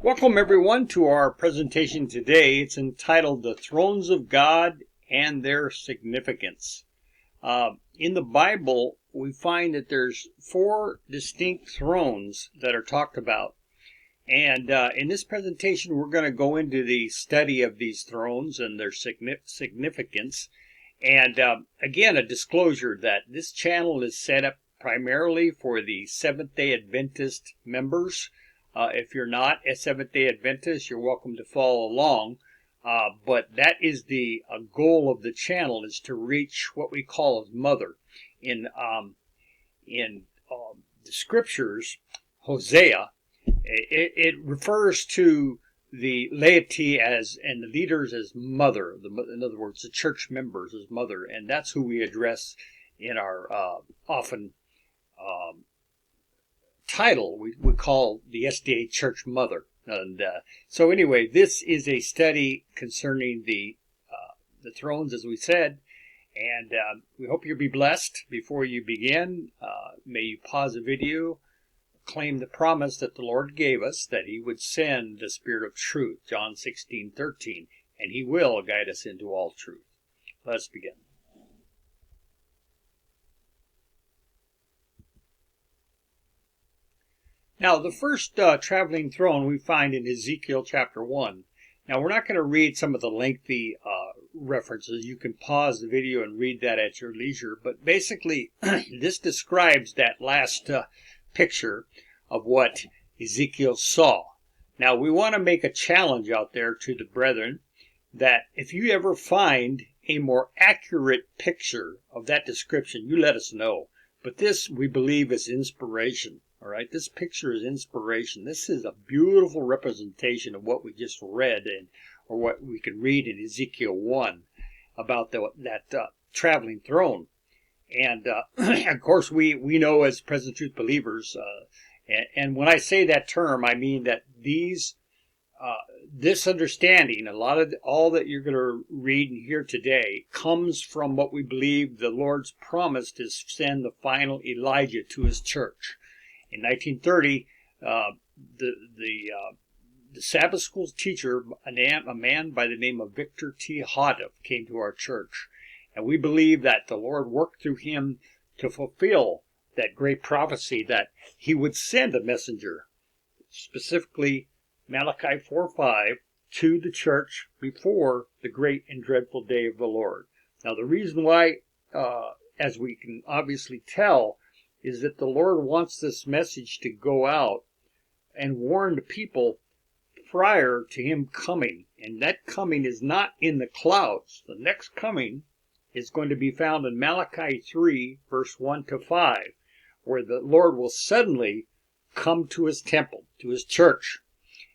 Welcome everyone to our presentation today. It's entitled The Thrones of God and Their Significance. In the Bible, we find that there's 4 distinct thrones that are talked about. And in this presentation, we're going to go into the study of these thrones and their significance. And again, a disclosure that this channel is set up primarily for the Seventh-day Adventist members. If you're not a Seventh-day Adventist, you're welcome to follow along. But that is the goal of the channel, is to reach what we call as mother. In the scriptures, Hosea, it refers to the laity as and the leaders as mother. In other words, the church members as mother, and that's who we address in our often title. We call the SDA Church Mother. And so anyway, this is a study concerning the thrones, as we said, and we hope you'll be blessed. Before you begin, may you pause the video, claim the promise that the Lord gave us, that He would send the Spirit of truth, John 16:13, and He will guide us into all truth. Let's begin. Now, the first traveling throne we find in Ezekiel chapter 1. Now, we're not going to read some of the lengthy references. You can pause the video and read that at your leisure. But basically, this describes that last picture of what Ezekiel saw. Now, we want to make a challenge out there to the brethren that if you ever find a more accurate picture of that description, you let us know. But this, we believe, is inspiration. All right, this picture is inspiration. This is a beautiful representation of what we just read, or what we can read in Ezekiel 1 about that traveling throne. And of course, we know as Present Truth believers, and when I say that term, I mean that this understanding, all that you're going to read and hear today, comes from what we believe the Lord's promise to send the final Elijah to His church. In 1930, the Sabbath school teacher, a man by the name of Victor T. Houteff, came to our church. And we believe that the Lord worked through him to fulfill that great prophecy that He would send a messenger, specifically Malachi 4:5, to the church before the great and dreadful day of the Lord. Now, the reason why, as we can obviously tell, is that the Lord wants this message to go out and warn the people prior to Him coming. And that coming is not in the clouds. The next coming is going to be found in Malachi 3, verse 1 to 5, where the Lord will suddenly come to His temple, to His church,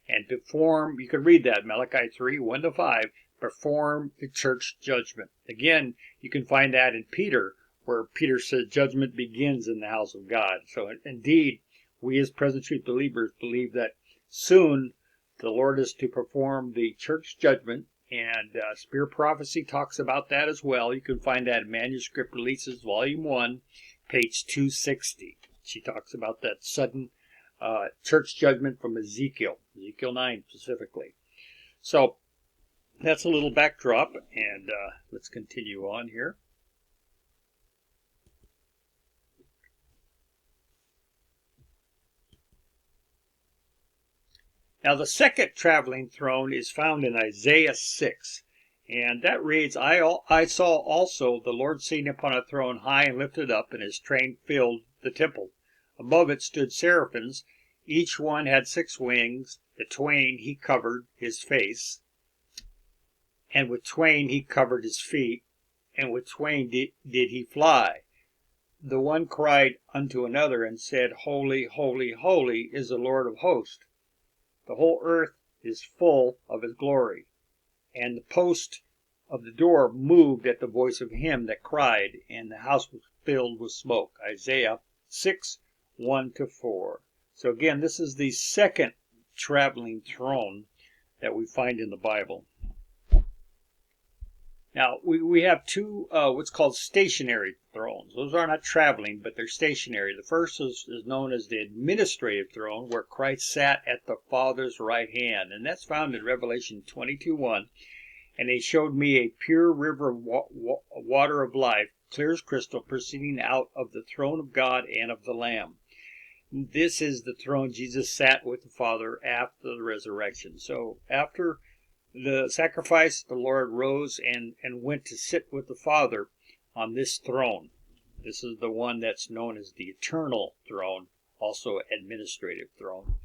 and perform, you can read that, Malachi 3, 1 to 5, perform the church judgment. Again, you can find that in Peter, where Peter says judgment begins in the house of God. So indeed, we as Present Truth believers believe that soon the Lord is to perform the church judgment, and Spirit Prophecy talks about that as well. You can find that in Manuscript Releases, Volume 1, page 260. She talks about that sudden church judgment from Ezekiel 9 specifically. So that's a little backdrop, and let's continue on here. Now, the second traveling throne is found in Isaiah 6, and that reads, I saw also the Lord sitting upon a throne high and lifted up, and His train filled the temple. Above it stood seraphims. Each one had 6 wings. The twain He covered His face, and with twain He covered His feet, and with twain did He fly. The one cried unto another and said, Holy, holy, holy is the Lord of hosts. The whole earth is full of His glory. And the post of the door moved at the voice of him that cried, and the house was filled with smoke. Isaiah 6, 1 to 4. So again, this is the second traveling throne that we find in the Bible. Now, we have 2 what's called stationary thrones. Those are not traveling, but they're stationary. The first is known as the administrative throne, where Christ sat at the Father's right hand. And that's found in Revelation 22:1. And he showed me a pure river of water of life, clear as crystal, proceeding out of the throne of God and of the Lamb. This is the throne Jesus sat with the Father after the resurrection. So after the sacrifice, the Lord rose and went to sit with the Father on this throne. This is the one that's known as the eternal throne, also administrative throne.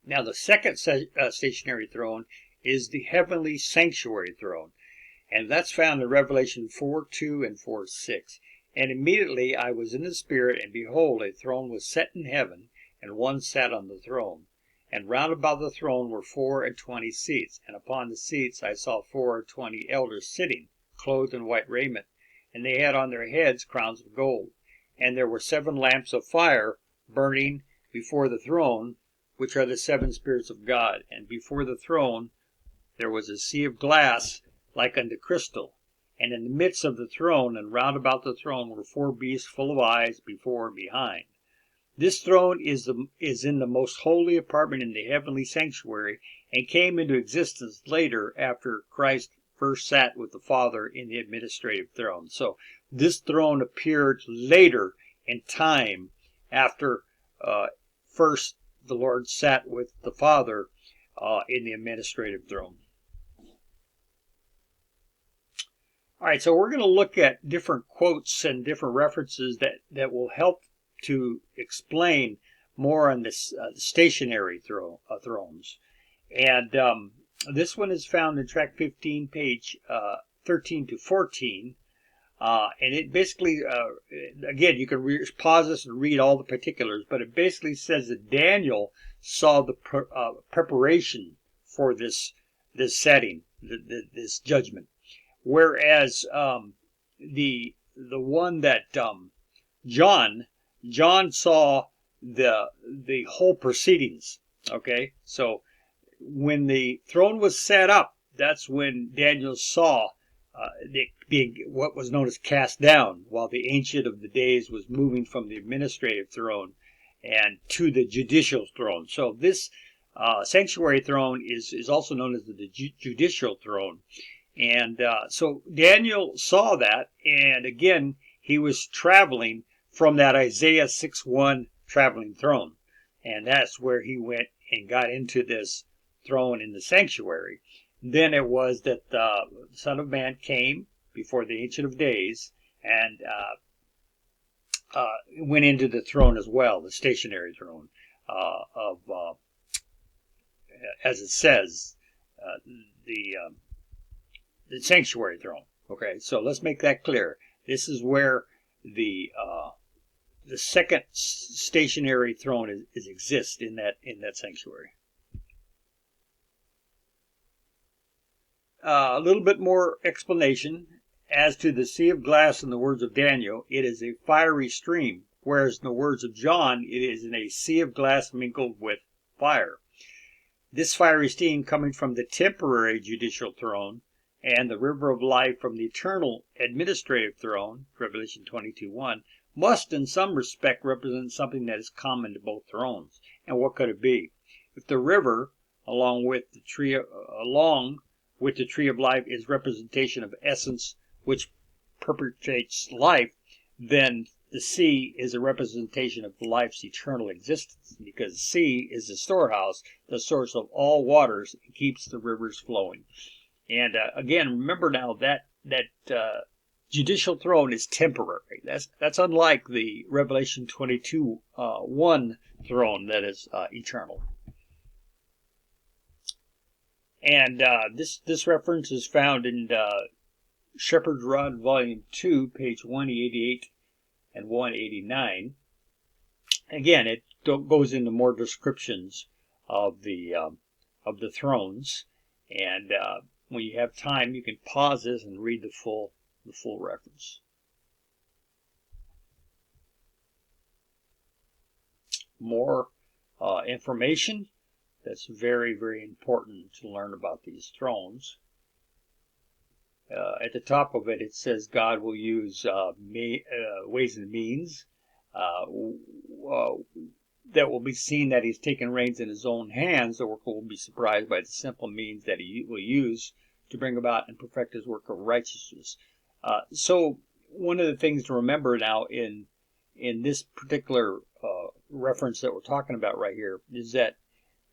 Now the second stationary throne is the heavenly sanctuary throne, and that's found in Revelation 4:2 and 4:6. And immediately I was in the Spirit, and behold, a throne was set in heaven, and one sat on the throne. And round about the throne were 24 seats, and upon the seats I saw 24 elders sitting, clothed in white raiment, and they had on their heads crowns of gold. And there were 7 lamps of fire burning before the throne, which are the 7 spirits of God. And before the throne there was a sea of glass like unto crystal. And in the midst of the throne and round about the throne were 4 beasts full of eyes before and behind. This throne is in the most holy apartment in the heavenly sanctuary, and came into existence later after Christ first sat with the Father in the administrative throne. So this throne appeared later in time after first the Lord sat with the Father in the administrative throne. All right, so we're going to look at different quotes and different references that will help to explain more on this stationary thrones. And this one is found in track 15, page 13 to 14. And it basically, again, you can pause this and read all the particulars, but it basically says that Daniel saw the preparation for this setting, this judgment. Whereas the one that John saw the whole proceedings. Okay, so when the throne was set up, that's when Daniel saw it being what was known as cast down, while the Ancient of the Days was moving from the administrative throne and to the judicial throne. So this sanctuary throne is also known as the judicial throne. And so Daniel saw that, and again, he was traveling from that Isaiah 6:1 traveling throne. And that's where he went and got into this throne in the sanctuary. Then it was that the Son of Man came before the Ancient of Days and went into the throne as well, the stationary throne as it says, the sanctuary throne. Okay, so let's make that clear. This is where the second stationary throne exists in that sanctuary. A little bit more explanation as to the sea of glass in the words of Daniel. It is a fiery stream, whereas in the words of John, it is in a sea of glass mingled with fire. This fiery steam coming from the temporary judicial throne and the river of life from the eternal administrative throne, Revelation 22:1, must in some respect represent something that is common to both thrones. And what could it be? If the river, along with the tree of life, is representation of essence which perpetuates life, then the sea is a representation of life's eternal existence, because the sea is the storehouse, the source of all waters, and keeps the rivers flowing. And again, remember now that judicial throne is temporary. That's unlike the Revelation 22:1 throne that is eternal. And this reference is found in Shepherd's Rod, Volume 2, page 188 and 189. Again, it goes into more descriptions of the thrones, and when you have time, you can pause this and read the full reference. More information that's very, very important to learn about these thrones. at the top of it, it says God will use ways and means that will be seen that he's taken reins in his own hands. The worker will be surprised by the simple means that he will use to bring about and perfect his work of righteousness. So one of the things to remember now in this particular reference that we're talking about right here is that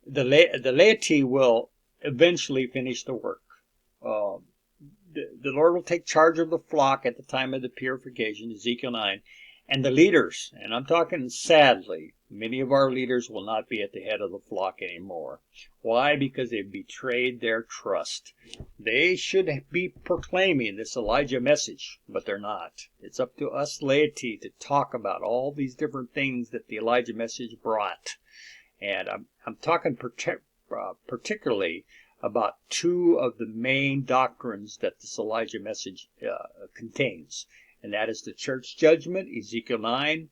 the laity will eventually finish the work. The Lord will take charge of the flock at the time of the purification, Ezekiel 9, and the leaders, and I'm talking sadly, many of our leaders will not be at the head of the flock anymore. Why? Because they've betrayed their trust. They should be proclaiming this Elijah message, but they're not. It's up to us laity to talk about all these different things that the Elijah message brought. And I'm talking particularly about two of the main doctrines that this Elijah message contains. And that is the church judgment, Ezekiel 9,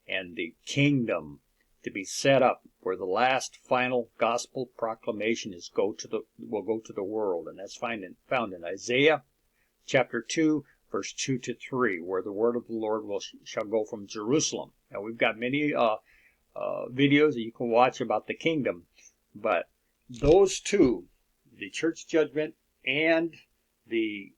and the kingdom to be set up where the last final gospel proclamation will go to the world. And that's found in Isaiah chapter 2, verse 2 to 3, where the word of the Lord shall go from Jerusalem. Now we've got many videos that you can watch about the kingdom, but those two, the church judgment and the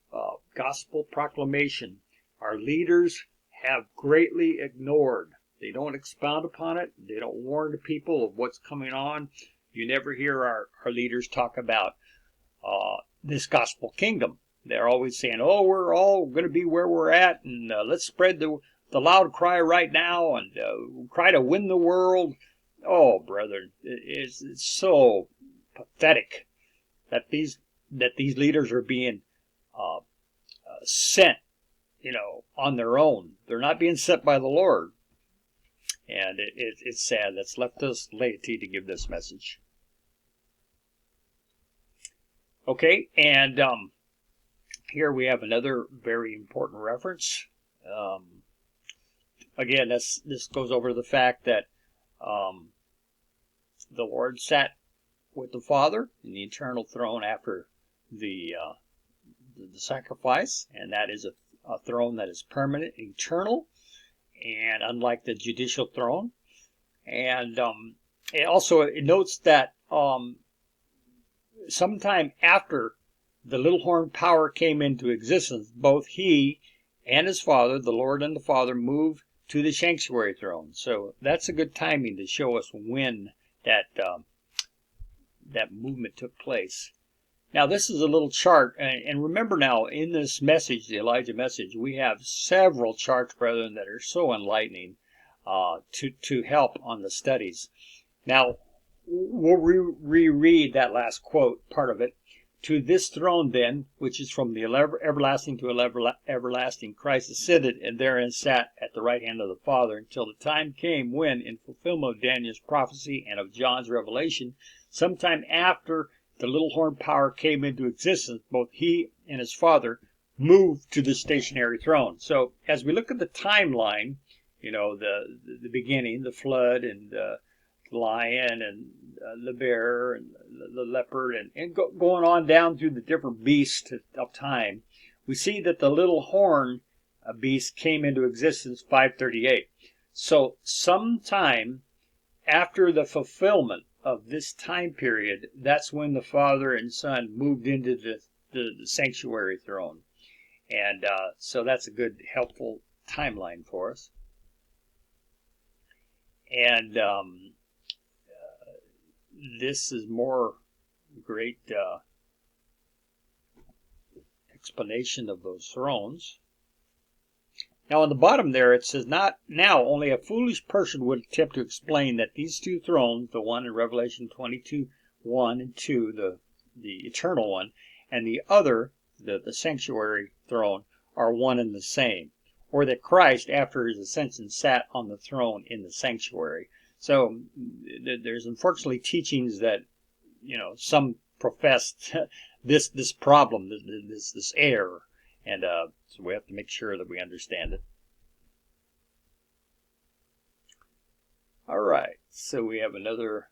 gospel proclamation, our leaders have greatly ignored. They don't expound upon it. They don't warn the people of what's coming on. You never hear our leaders talk about this gospel kingdom. They're always saying, oh, we're all going to be where we're at, and let's spread the loud cry right now and cry to win the world. Oh, brethren, it's so pathetic that these leaders are being sent, on their own. They're not being sent by the Lord. And it's sad. That's left us laity to give this message. Okay, and here we have another very important reference. Again, this goes over the fact that the Lord sat with the Father in the eternal throne after the sacrifice, and that is a throne that is permanent, eternal, and unlike the judicial throne. And it notes that sometime after the little horn power came into existence, both he and his Father, the Lord and the Father, moved to the sanctuary throne. So that's a good timing to show us when that movement took place. Now, this is a little chart, and remember now, in this message, the Elijah message, we have several charts, brethren, that are so enlightening to help on the studies. Now, we'll reread that last quote, part of it. To this throne, then, which is from the everlasting to everlasting, Christ ascended, and therein sat at the right hand of the Father, until the time came when, in fulfillment of Daniel's prophecy and of John's revelation, sometime after the little horn power came into existence, both he and his Father moved to the stationary throne. So as we look at the timeline, the beginning, the flood, and the lion, and the bear, and the leopard, and going on down through the different beasts of time, we see that the little horn beast came into existence 538. So sometime after the fulfillment of this time period, that's when the Father and Son moved into the sanctuary throne. And so that's a good, helpful timeline for us. And this is more great explanation of those thrones. Now on the bottom there it says, not now only a foolish person would attempt to explain that these two thrones, the one in Revelation 22:1 and 2, the eternal one, and the other, the sanctuary throne, are one and the same, or that Christ after his ascension sat on the throne in the sanctuary. So there's unfortunately teachings that some profess this problem, this error. And so we have to make sure that we understand it. All right, so we have another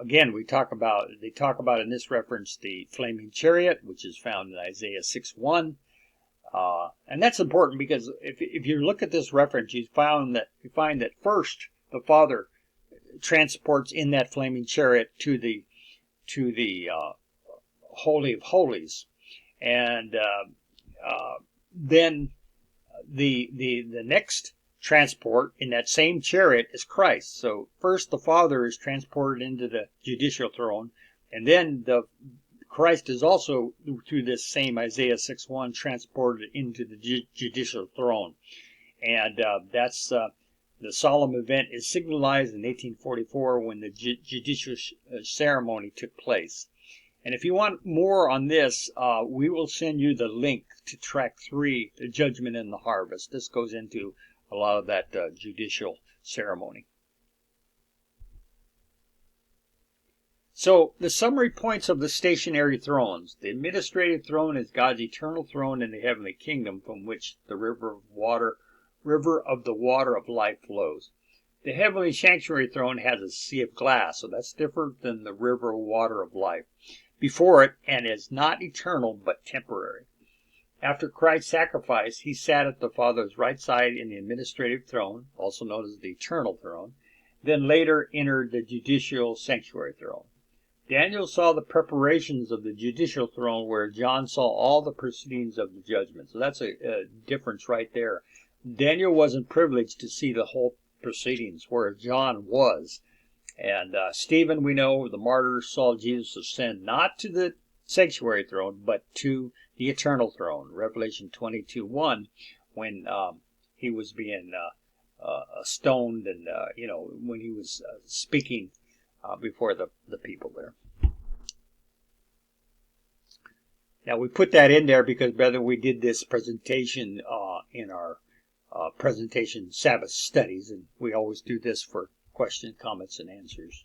again, they talk about in this reference the flaming chariot, which is found in Isaiah 6:1. And that's important because if you look at this reference, you find that first the Father transports in that flaming chariot to the Holy of Holies, and then the next transport in that same chariot is Christ. So first the Father is transported into the judicial throne, and then Christ is also, through this same Isaiah 6:1, transported into the judicial throne. And that's the solemn event is signalized in 1844 when the judicial ceremony took place. And if you want more on this, we will send you the link to track 3, the judgment and the harvest. This goes into a lot of that judicial ceremony. So the summary points of the stationary thrones. The administrative throne is God's eternal throne in the heavenly kingdom, from which the river of the water of life flows. The heavenly sanctuary throne has a sea of glass, so that's different than the river of water of life before it, and is not eternal but temporary. After Christ's sacrifice, he sat at the Father's right side in the administrative throne, also known as the eternal throne, then later entered the judicial sanctuary throne. Daniel saw the preparations of the judicial throne, where John saw all the proceedings of the judgment. So that's a difference right there. Daniel wasn't privileged to see the whole proceedings, where John was. And Stephen, we know, the martyr, saw Jesus ascend not to the sanctuary throne, but to the eternal throne. Revelation 22:1, when he was being stoned, and when he was speaking before the people there. Now we put that in there because, brethren, we did this presentation in our presentation Sabbath studies, and we always do this for questions, comments, and answers.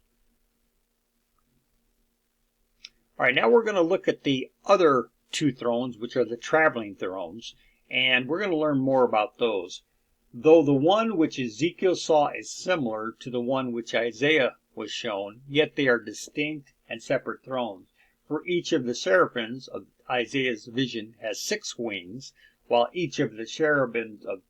All right, now we're going to look at the other 2 thrones, which are the traveling thrones, and we're going to learn more about those. Though the one which Ezekiel saw is similar to the one which Isaiah was shown, yet they are distinct and separate thrones. For each of the seraphims of Isaiah's vision has 6 wings, while each of the cherubims of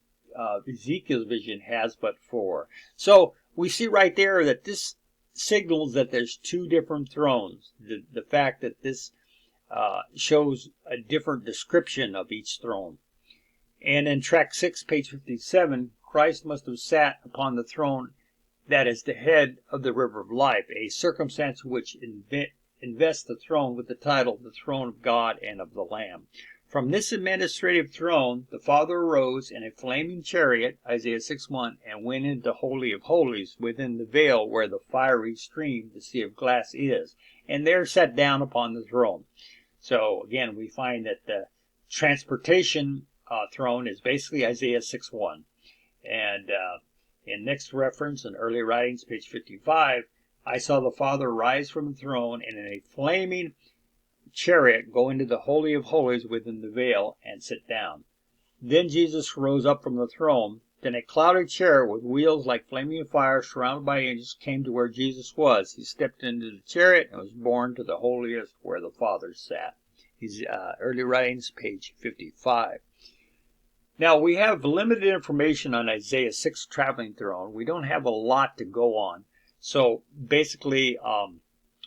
Ezekiel's vision has but 4. So we see right there that this signals that there's 2 different thrones. The fact that this shows a different description of each throne. And in track 6, page 57, Christ must have sat upon the throne that is the head of the river of life, a circumstance which invests the throne with the title, the throne of God and of the Lamb. From this administrative throne, the Father arose in a flaming chariot, Isaiah 6:1, and went into the Holy of Holies, within the veil where the fiery stream, the sea of glass, is, and there sat down upon the throne. So again, we find that the transportation throne is basically Isaiah 6:1. And in next reference in early writings, page 55, I saw the Father rise from the throne, and in a flaming chariot go into the Holy of Holies within the veil and sit down. Then Jesus rose up from the throne. Then a clouded chariot with wheels like flaming fire, surrounded by angels, came to where Jesus was. He stepped into the chariot and was borne to the holiest where the Father sat. These early writings, page 55. Now, we have limited information on Isaiah 6 traveling throne. We don't have a lot to go on. So basically,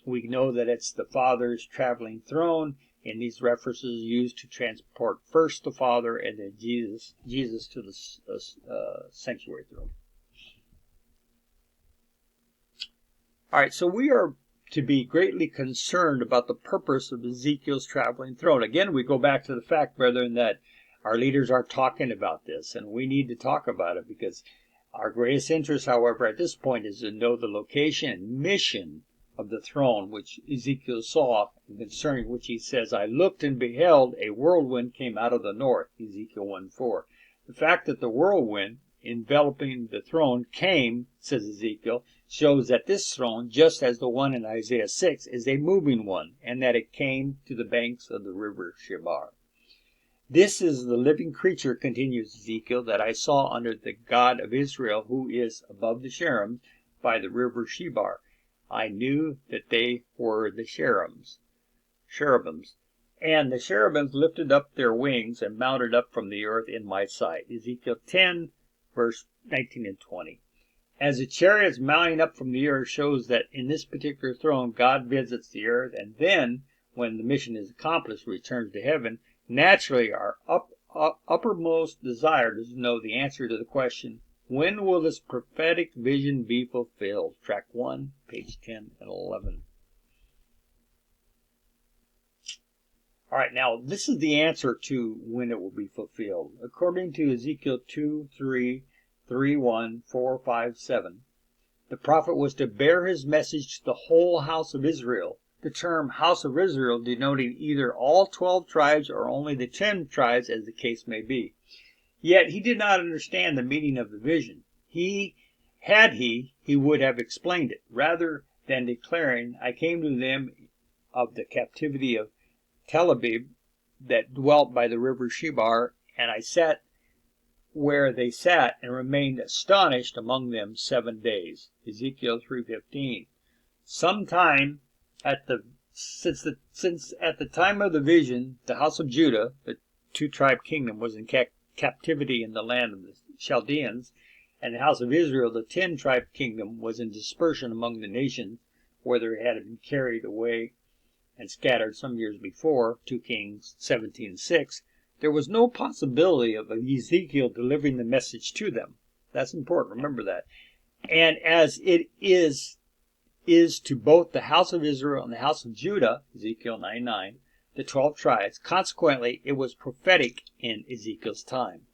we know that it's the Father's traveling throne, and these references used to transport first the Father and then Jesus to the sanctuary throne. All right, so we are to be greatly concerned about the purpose of Ezekiel's traveling throne. Again, we go back to the fact, brethren, that our leaders are talking about this, and we need to talk about it, because our greatest interest, however, at this point is to know the location and mission of the throne which Ezekiel saw, and concerning which he says, I looked and beheld a whirlwind came out of the north, Ezekiel 1:4. The fact that the whirlwind enveloping the throne came, says Ezekiel, shows that this throne, just as the one in Isaiah 6, is a moving one, and that it came to the banks of the river Chebar. This is the living creature, continues Ezekiel, that I saw under the God of Israel, who is above the cherubim by the river Chebar. I knew that they were the cherubims. And the cherubims lifted up their wings and mounted up from the earth in my sight. Ezekiel 10, verse 19 and 20. As the chariots mounting up from the earth shows that in this particular throne, God visits the earth, and then, when the mission is accomplished, returns to heaven. Naturally, our uppermost desire is to know the answer to the question, when will this prophetic vision be fulfilled? Track 1, page 10 and 11. All right, now this is the answer to when it will be fulfilled. According to Ezekiel 2, 3, 3, 1, 4, 5, 7, the prophet was to bear his message to the whole house of Israel. The term house of Israel denoting either all 12 tribes or only the 10 tribes, as the case may be. Yet he did not understand the meaning of the vision. He would have explained it, rather than declaring, I came to them of the captivity of Tel Aviv that dwelt by the river Shebar, and I sat where they sat and remained astonished among them 7 days. Ezekiel 3:15. Sometime since at the time of the vision, the house of Judah, the 2-tribe kingdom, was in captivity in the land of the Chaldeans, and the house of Israel, the 10-tribe kingdom, was in dispersion among the nations, where they had been carried away and scattered some years before, 2 Kings 17:6, there was no possibility of Ezekiel delivering the message to them. That's important, remember that. And as it is to both the house of Israel and the house of Judah, Ezekiel 9:9, the 12 tribes, consequently it was prophetic in Ezekiel's time.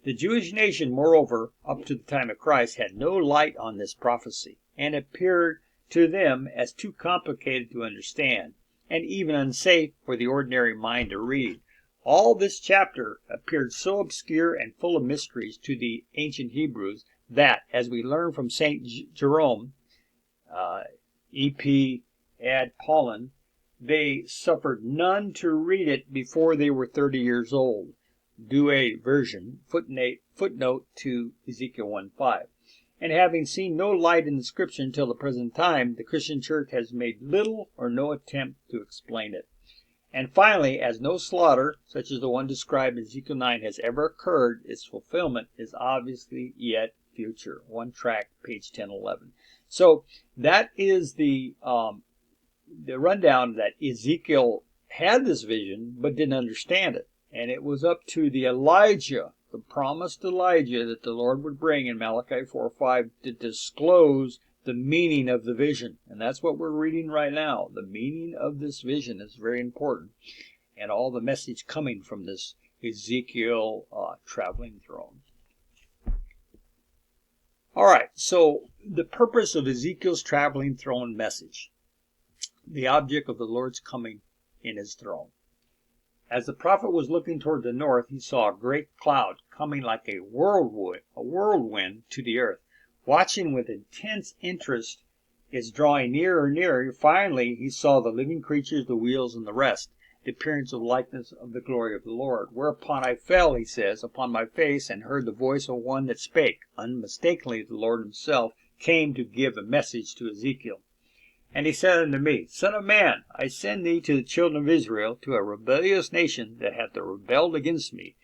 The Jewish nation, moreover, up to the time of Christ, had no light on this prophecy, and appeared to them as too complicated to understand, and even unsafe for the ordinary mind to read. All this chapter appeared so obscure and full of mysteries to the ancient Hebrews that, as we learn from St. Jerome, E.P. ad Paulin, they suffered none to read it before they were 30 years old. Douay version, footnote to Ezekiel 1:5. And having seen no light in the scripture until the present time, the Christian church has made little or no attempt to explain it. And finally, as no slaughter, such as the one described in Ezekiel 9, has ever occurred, its fulfillment is obviously yet future. 1 track, page 1011. So that is the rundown that Ezekiel had this vision, but didn't understand it. And it was up to the promised Elijah that the Lord would bring in Malachi 4:5 to disclose the meaning of the vision. And that's what we're reading right now. The meaning of this vision is very important. And all the message coming from this Ezekiel traveling throne. All right, so the purpose of Ezekiel's traveling throne message. The object of the Lord's coming in his throne. As the prophet was looking toward the north, he saw a great cloud coming like a whirlwind to the earth. Watching with intense interest, it's drawing nearer and nearer. Finally, he saw the living creatures, the wheels, and the rest, the appearance of likeness of the glory of the Lord. Whereupon I fell, he says, upon my face, and heard the voice of one that spake. Unmistakably, the Lord himself came to give a message to Ezekiel. And he said unto me, Son of man, I send thee to the children of Israel, to a rebellious nation that hath rebelled against me.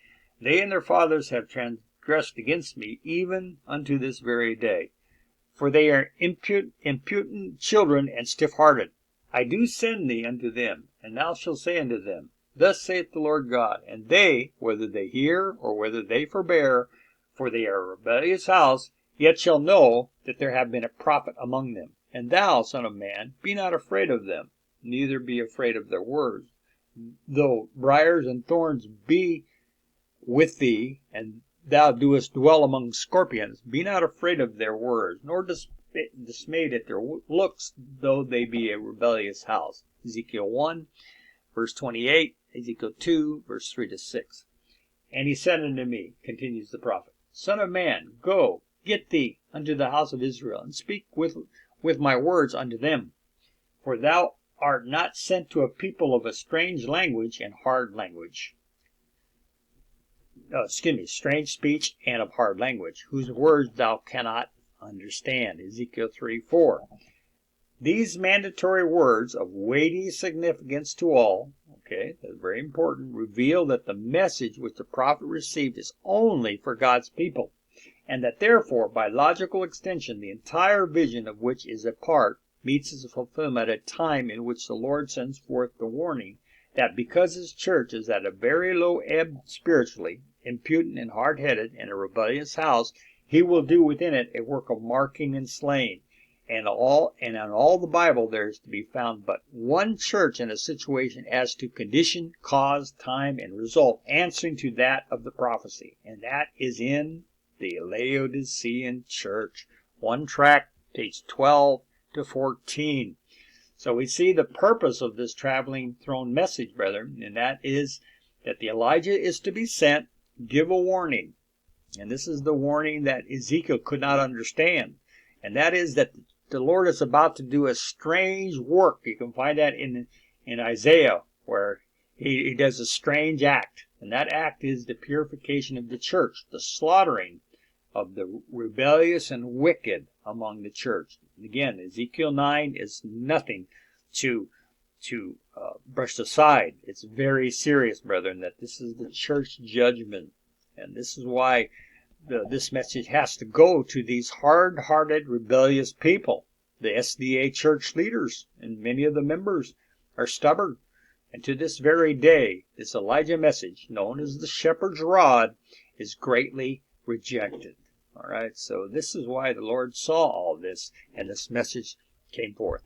They and their fathers have transgressed against me, even unto this very day. For they are impudent children and stiff-hearted. I do send thee unto them, and thou shalt say unto them, Thus saith the Lord God. And they, whether they hear or whether they forbear, for they are a rebellious house, yet shall know that there have been a prophet among them. And thou, son of man, be not afraid of them, neither be afraid of their words. Though briars and thorns be with thee, and thou doest dwell among scorpions, be not afraid of their words, nor dismayed at their looks, though they be a rebellious house. Ezekiel 1, verse 28, Ezekiel 2, verse 3-6. And he said unto me, continues the prophet, Son of man, go, get thee unto the house of Israel, and speak with my words unto them. For thou art not sent to a people of a strange language and hard language. Strange speech and of hard language, whose words thou cannot understand. Ezekiel 3:4. These mandatory words of weighty significance to all, okay, that's very important, reveal that the message which the prophet received is only for God's people, and that therefore, by logical extension, the entire vision of which is a part meets its fulfillment at a time in which the Lord sends forth the warning that because his church is at a very low ebb spiritually, impudent and hard-headed, and a rebellious house, he will do within it a work of marking and slaying. And in all the Bible there is to be found but one church in a situation as to condition, cause, time, and result answering to that of the prophecy, and that is in the Laodicean church. One tract, page 12 to 14. So we see the purpose of this traveling throne message, brethren, and that is that the Elijah is to be sent, give a warning. And this is the warning that Ezekiel could not understand. And that is that the Lord is about to do a strange work. You can find that in Isaiah, where he does a strange act. And that act is the purification of the church, the slaughtering of the rebellious and wicked among the church. Again, Ezekiel 9 is nothing to brush aside. It's very serious, brethren, that this is the church judgment. And this is why this message has to go to these hard-hearted, rebellious people. The SDA church leaders and many of the members are stubborn. And to this very day, this Elijah message, known as the shepherd's rod, is greatly rejected. All right, so this is why the Lord saw all this, and this message came forth.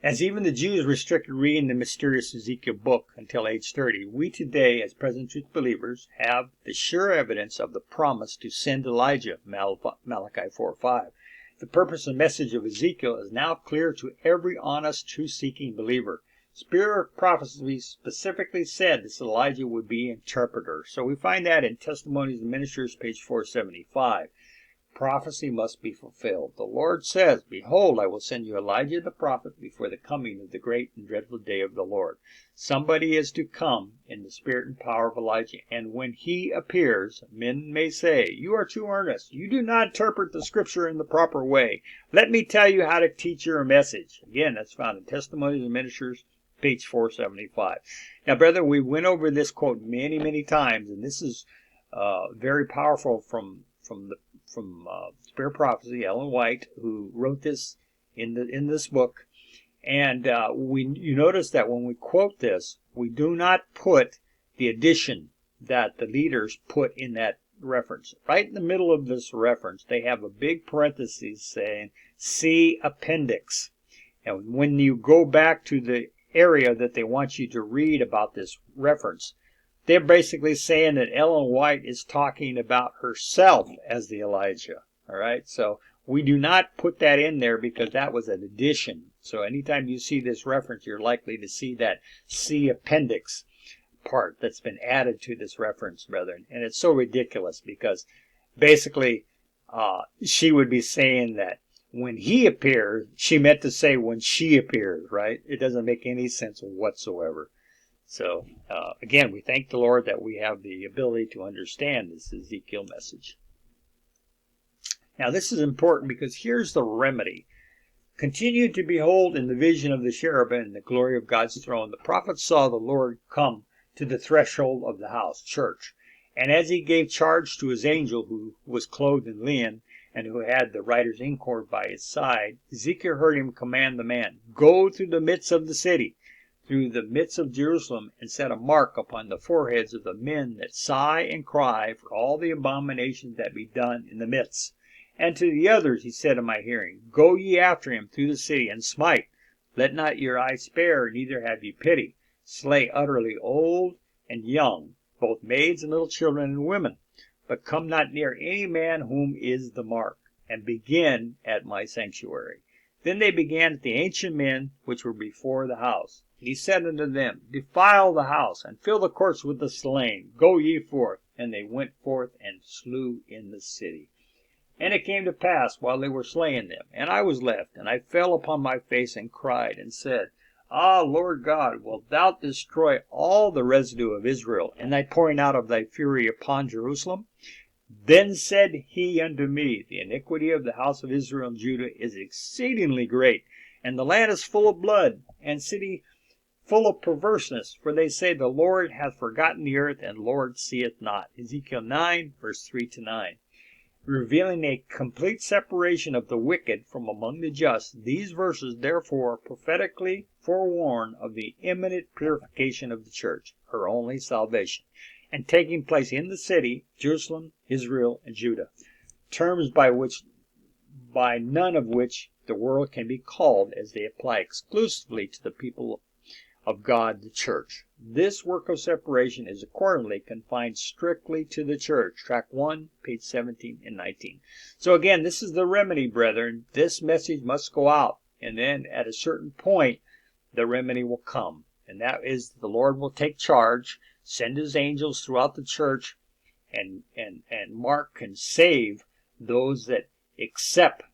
As even the Jews restricted reading the mysterious Ezekiel book until age 30, we today, as present truth believers, have the sure evidence of the promise to send Elijah, Malachi 4:5. The purpose and message of Ezekiel is now clear to every honest, truth-seeking believer. Spirit of prophecy specifically said this Elijah would be interpreter. So we find that in Testimonies and Ministers, page 475. Prophecy must be fulfilled. The Lord says, "Behold, I will send you Elijah the prophet before the coming of the great and dreadful day of the Lord." Somebody is to come in the spirit and power of Elijah, and when he appears, men may say, "You are too earnest. You do not interpret the scripture in the proper way. Let me tell you how to teach your message." Again, that's found in Testimonies and Ministers, page 475. Now, brother, we went over this quote many, many times, and this is very powerful from Spirit Prophecy, Ellen White, who wrote this in this book. And you notice that when we quote this, we do not put the addition that the leaders put in that reference. Right in the middle of this reference, they have a big parenthesis saying, "See appendix." And when you go back to the area that they want you to read about this reference, they're basically saying that Ellen White is talking about herself as the Elijah. All right, so we do not put that in there because that was an addition. So anytime you see this reference, you're likely to see that "see appendix" part that's been added to this reference, brethren. And it's so ridiculous because basically she would be saying that when he appears, she meant to say when she appears, right? It doesn't make any sense whatsoever. So, again, we thank the Lord that we have the ability to understand this Ezekiel message. Now, this is important because here's the remedy. Continue to behold in the vision of the cherubim the glory of God's throne. The prophet saw the Lord come to the threshold of the house, church. And as he gave charge to his angel, who was clothed in linen, and who had the writer's inkhorn by his side, Ezekiel heard him command the man, "Go through the midst of the city, through the midst of Jerusalem, and set a mark upon the foreheads of the men that sigh and cry for all the abominations that be done in the midst." And to the others he said in my hearing, "Go ye after him through the city, and smite. Let not your eye spare, neither have ye pity. Slay utterly old and young, both maids and little children and women. But come not near any man whom is the mark, and begin at my sanctuary." Then they began at the ancient men which were before the house. He said unto them, "Defile the house, and fill the courts with the slain. Go ye forth." And they went forth and slew in the city. And it came to pass, while they were slaying them, and I was left, and I fell upon my face and cried, and said, "Ah, Lord God, wilt thou destroy all the residue of Israel in thy pouring out of thy fury upon Jerusalem?" Then said he unto me, the iniquity of the house of Israel and Judah is exceedingly great, and the land is full of blood, and city full of perverseness. For they say, the Lord hath forgotten the earth, and the Lord seeth not. Ezekiel 9, verse 3-9. Revealing a complete separation of the wicked from among the just, these verses therefore prophetically forewarn of the imminent purification of the church, her only salvation, and taking place in the city, Jerusalem, Israel, and Judah, terms by none of which the world can be called, as they apply exclusively to the people of God, the church. This work of separation is accordingly confined strictly to the church. Track 1, page 17 and 19. So again, this is the remedy, brethren. This message must go out, and then at a certain point, the remedy will come. And that is, the Lord will take charge, send his angels throughout the church, and mark and save those that accept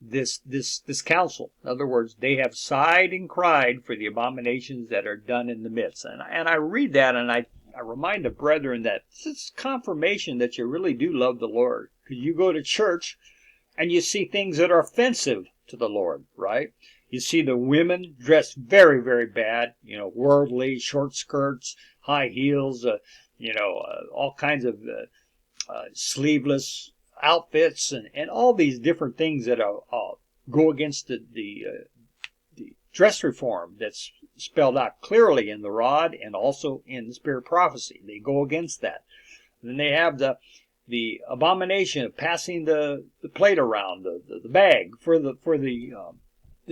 this counsel. In other words, they have sighed and cried for the abominations that are done in the midst. And I read that, and I remind the brethren that this is confirmation that you really do love the Lord. Because you go to church and you see things that are offensive to the Lord, right? You see the women dressed very, very bad, worldly, short skirts, high heels, all kinds of sleeveless outfits, and all these different things that go against the dress reform that's spelled out clearly in the rod and also in the spirit of prophecy. They go against that. Then they have the abomination of passing the plate around, the bag for the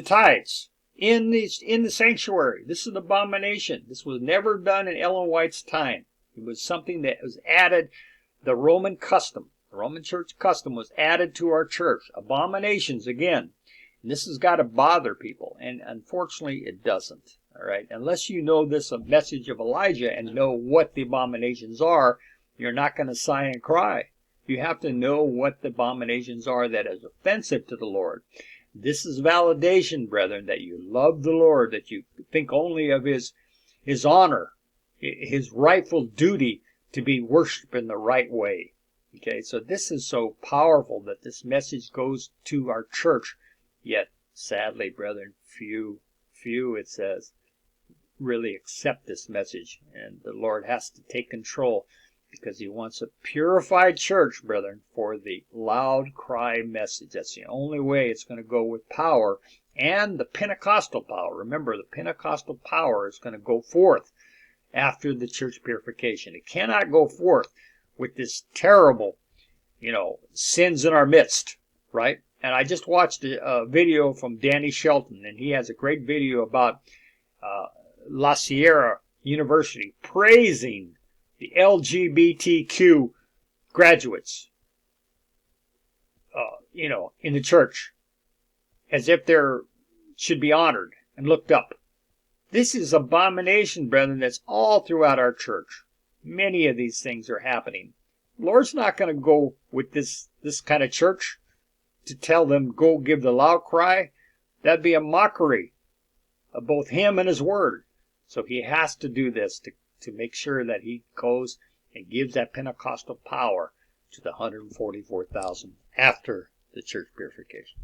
tithes in the sanctuary. This is an abomination. This was never done in Ellen White's time. It was something that was added. The Roman custom, the Roman church custom, was added to our church. Abominations again. And this has got to bother people, and unfortunately it doesn't. All right, unless you know this a message of Elijah and know what the abominations are, you're not going to sigh and cry. You have to know what the abominations are that is offensive to the Lord. This is validation, brethren, that you love the Lord, that you think only of his honor, his rightful duty to be worshipped in the right way. Okay, so this is so powerful that this message goes to our church. Yet, sadly, brethren, few, it says, really accept this message. And the Lord has to take control because he wants a purified church, brethren, for the loud cry message. That's the only way it's going to go with power and the Pentecostal power. Remember, the Pentecostal power is going to go forth after the church purification. It cannot go forth with this terrible, sins in our midst, right? And I just watched a video from Danny Shelton, and he has a great video about La Sierra University praising the LGBTQ graduates, in the church, as if they should be honored and looked up. This is abomination, brethren, that's all throughout our church. Many of these things are happening. The Lord's not going to go with this kind of church to tell them, go give the loud cry. That'd be a mockery of both him and his word. So he has to do this to make sure that he goes and gives that Pentecostal power to the 144,000 after the church purification.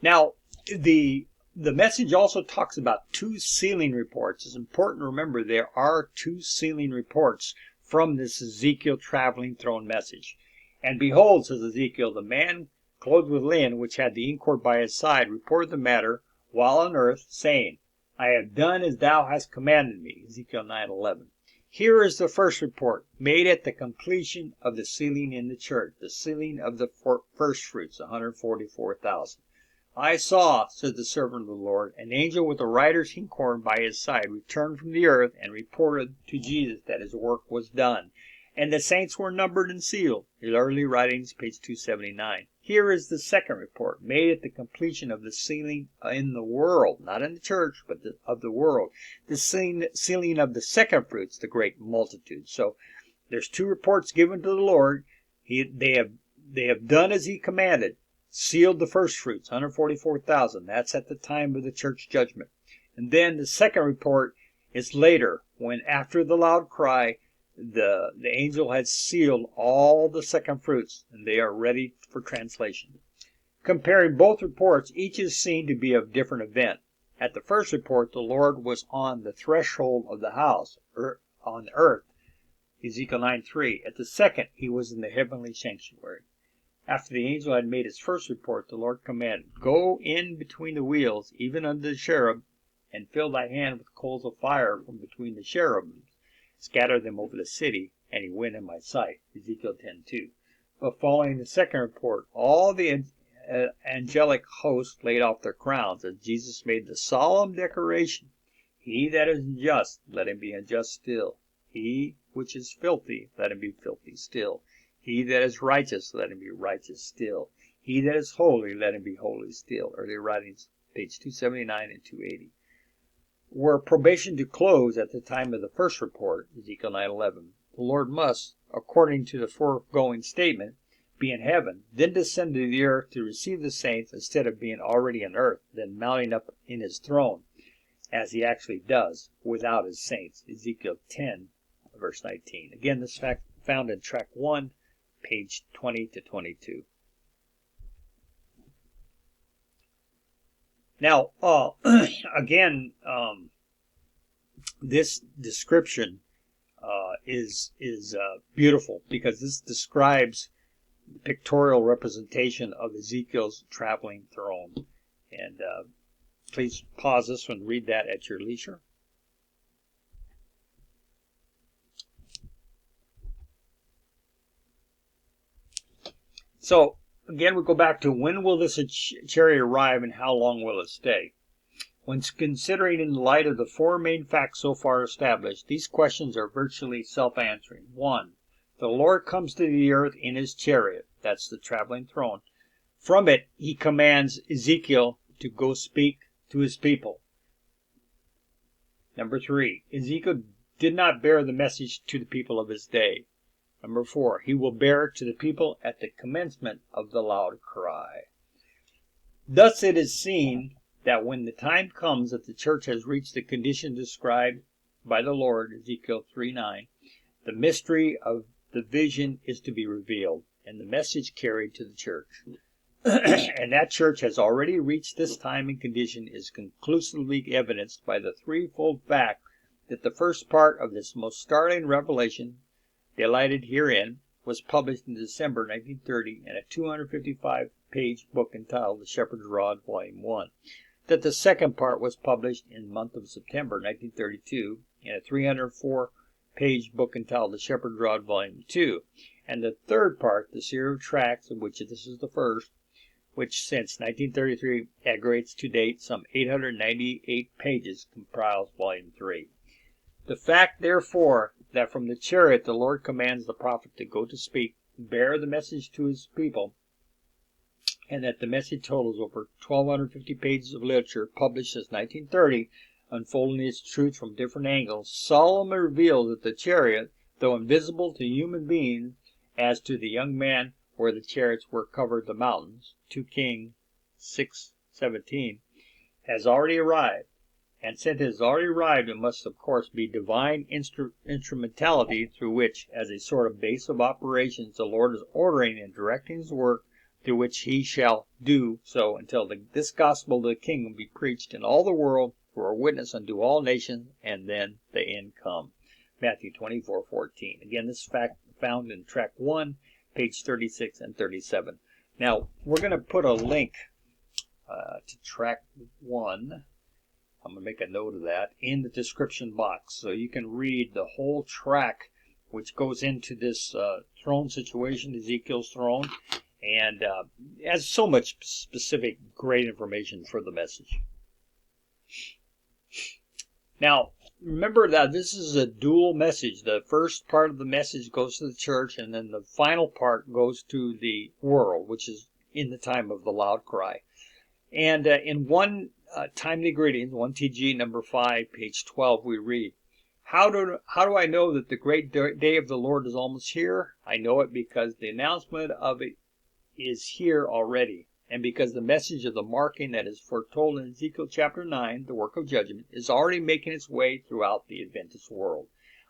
Now, the message also talks about 2 sealing reports. It's important to remember there are 2 sealing reports from this Ezekiel traveling throne message. And behold, says Ezekiel, the man clothed with linen, which had the incord by his side, reported the matter while on earth, saying, I have done as thou hast commanded me. Ezekiel 9:11. Here is the first report, made at the completion of the sealing in the church, the sealing of the first fruits, 144,000. I saw, says the servant of the Lord, an angel with a writer's inkhorn by his side return from the earth and reported to Jesus that his work was done, and the saints were numbered and sealed. His early writings, page 279. Here is the second report, made at the completion of the sealing in the world, not in the church, but of the world. The sealing of the second fruits, the great multitude. So there's 2 reports given to the Lord. They have done as he commanded. Sealed the first fruits, 144,000. That's at the time of the church judgment. And then the second report is later, when after the loud cry, the angel had sealed all the second fruits, and they are ready for translation. Comparing both reports, each is seen to be of different event. At the first report, the Lord was on the threshold of the house, on earth, Ezekiel 9:3. At the second, he was in the heavenly sanctuary. After the angel had made his first report, the Lord commanded, "Go in between the wheels, even under the cherub, and fill thy hand with coals of fire from between the cherubims. Scatter them over the city," and he went in my sight, Ezekiel 10:2. But following the second report, all the angelic hosts laid off their crowns, as Jesus made the solemn declaration, "He that is just, let him be unjust still. He which is filthy, let him be filthy still. He that is righteous, let him be righteous still. He that is holy, let him be holy still." Early Writings, page 279 and 280. Were probation to close at the time of the first report, Ezekiel 9:11, the Lord must, according to the foregoing statement, be in heaven, then descend to the earth to receive the saints, instead of being already in earth, then mounting up in his throne, as he actually does, without his saints. Ezekiel 10, verse 19. Again, this fact found in track 1, page 20 to 22. Now, again, this description is beautiful, because this describes the pictorial representation of Ezekiel's traveling throne. And please pause this and read that at your leisure. So, again, we go back to, when will this chariot arrive and how long will it stay? When considering in the light of the four main facts so far established, these questions are virtually self-answering. 1. The Lord comes to the earth in his chariot. That's the traveling throne. From it, he commands Ezekiel to go speak to his people. Number 3. Ezekiel did not bear the message to the people of his day. Number 4. He will bear it to the people at the commencement of the loud cry. Thus it is seen that when the time comes that the church has reached the condition described by the Lord, Ezekiel 3:9, the mystery of the vision is to be revealed, and the message carried to the church. And that church has already reached this time and condition is conclusively evidenced by the threefold fact that the first part of this most startling revelation, delighted herein, was published in December 1930 in a 255-page book entitled The Shepherd's Rod, Volume 1. That the second part was published in the month of September 1932 in a 304-page book entitled The Shepherd's Rod, Volume 2. And the third part, the series of tracts, of which this is the first, which since 1933 aggregates to date some 898 pages, compiles Volume 3. The fact, therefore, that from the chariot the Lord commands the prophet to go to speak, bear the message to his people, and that the message totals over 1,250 pages of literature published since 1930, unfolding its truth from different angles, solemnly reveals that the chariot, though invisible to human beings, as to the young man where the chariots were covered the mountains, 2 Kings 6:17, has already arrived. And since it has already arrived, it must of course be divine instrumentality through which, as a sort of base of operations, the Lord is ordering and directing his work, through which he shall do so until this gospel of the kingdom be preached in all the world for a witness unto all nations, and then the end come. Matthew 24:14. Again, this fact found in track 1, page 36 and 37. Now, we're going to put a link to track 1. I'm going to make a note of that in the description box, so you can read the whole track which goes into this throne situation, Ezekiel's throne, and has so much specific great information for the message. Now, remember that this is a dual message. The first part of the message goes to the church, and then the final part goes to the world, which is in the time of the loud cry. And in one Timely Greetings, 1 TG number 5, page 12, we read, How do I know that the great day of the Lord is almost here? I know it because the announcement of it is here already, and because the message of the marking that is foretold in Ezekiel chapter 9, the work of judgment, is already making its way throughout the Adventist world.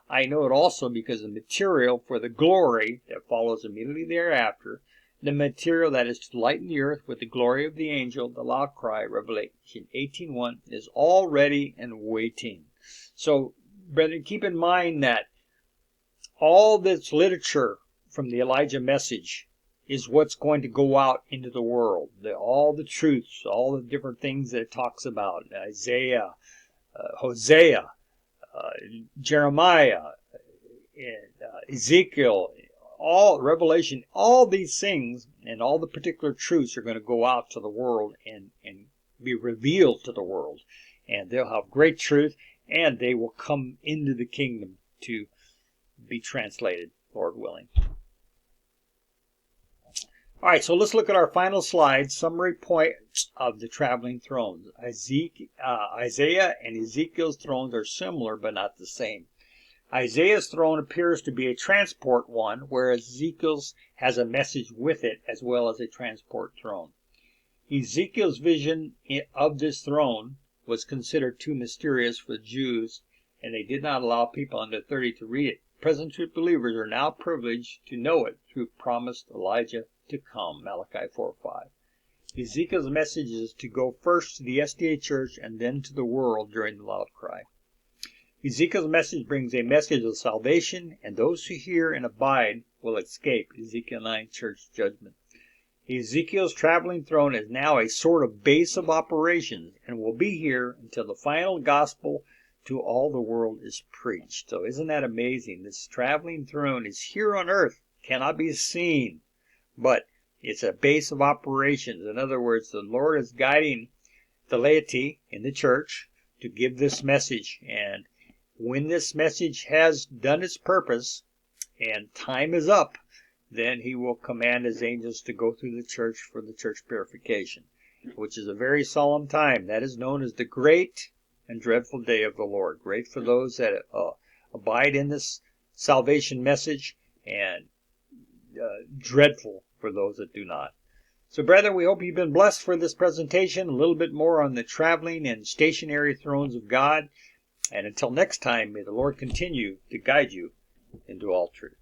I know it also because the material for the glory that follows immediately thereafter, the material that is to lighten the earth with the glory of the angel, the loud cry, Revelation 18:1, is all ready and waiting. So, brethren, keep in mind that all this literature from the Elijah message is what's going to go out into the world. All the truths, all the different things that it talks about, Isaiah, Hosea, Jeremiah, Ezekiel, all Revelation, all these things and all the particular truths are going to go out to the world and be revealed to the world. And they'll have great truth, and they will come into the kingdom to be translated, Lord willing. All right, so let's look at our final slide, summary points of the traveling thrones. Isaiah and Ezekiel's thrones are similar, but not the same. Isaiah's throne appears to be a transport one, whereas Ezekiel's has a message with it as well as a transport throne. Ezekiel's vision of this throne was considered too mysterious for the Jews, and they did not allow people under 30 to read it. Present truth believers are now privileged to know it through promised Elijah to come, Malachi 4:5. Ezekiel's message is to go first to the SDA church and then to the world during the loud cry. Ezekiel's message brings a message of salvation, and those who hear and abide will escape. Ezekiel 9, church judgment. Ezekiel's traveling throne is now a sort of base of operations and will be here until the final gospel to all the world is preached. So isn't that amazing? This traveling throne is here on earth, cannot be seen, but it's a base of operations. In other words, the Lord is guiding the laity in the church to give this message, and when this message has done its purpose and time is up, then he will command his angels to go through the church for the church purification, which is a very solemn time. That is known as the great and dreadful day of the Lord. Great for those that abide in this salvation message, and dreadful for those that do not. So, brethren, we hope you've been blessed for this presentation, a little bit more on the traveling and stationary thrones of God. And until next time, may the Lord continue to guide you into all truth.